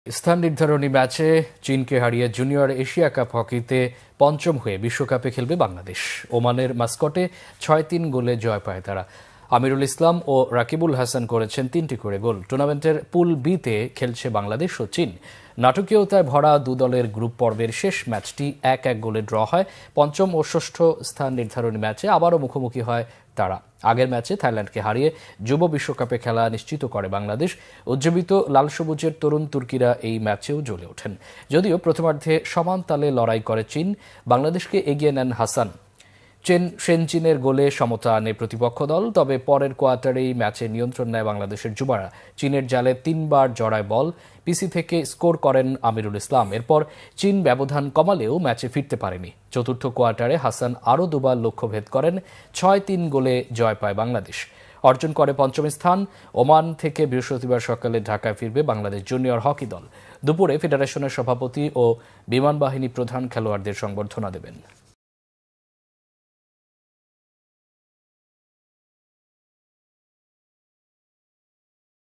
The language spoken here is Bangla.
স্থান নির্ধারণী ম্যাচে চীনকে হারিয়ে জুনিয়র এশিয়া কাপ হকিতে পঞ্চম হয়ে বিশ্বকাপে খেলবে বাংলাদেশ। ওমানের মাস্কটে ৬-৩ গোলে জয় পায় তারা। আমিরুল ইসলাম ও রাকিবুল হাসান করেছেন ৩টি করে গোল। টুর্নামেন্টের পুল বি-তে খেলছে বাংলাদেশ ও চীন। নাটকীয়তায় ভরা দু দলের গ্রুপ পর্বের শেষ ম্যাচটি ১-১ গোলে ড্র হয়। পঞ্চম ও ষষ্ঠ স্থান নির্ধারণী ম্যাচে আবারও মুখোমুখি হয় তারা। আগের ম্যাচে থাইল্যান্ডকে হারিয়ে যুব বিশ্বকাপে খেলা নিশ্চিত করে বাংলাদেশ। উজ্জীবিত লাল সবুজের তরুণ তুর্কিরা এই ম্যাচেও জ্বলে ওঠেন। যদিও প্রথমার্ধে সমান তালে লড়াই করে চীন, বাংলাদেশকে এগিয়ে নেন হাসান। সেনচিনের গোলে সমতা আনে প্রতিপক্ষ দল। তবে পরের কোয়ার্টারেই ম্যাচে নিয়ন্ত্রণ নেয় বাংলাদেশের যুবারা। চীনের জালে ৩ বার জড়ায় বল। পিসি থেকে স্কোর করেন আমিরুল ইসলাম। এরপর চীন ব্যবধান কমালেও ম্যাচে ফিরতে পারেনি। চতুর্থ কোয়ার্টারে হাসান আরও দুবার লক্ষ্যভেদ করেন। ৬-৩ গোলে জয় পায় বাংলাদেশ। অর্জন করে পঞ্চম স্থান। ওমান থেকে বৃহস্পতিবার সকালে ঢাকায় ফিরবে বাংলাদেশ জুনিয়র হকি দল। দুপুরে ফেডারেশনের সভাপতি ও বিমান বাহিনী প্রধান খেলোয়াড়দের সংবর্ধনা দেবেন।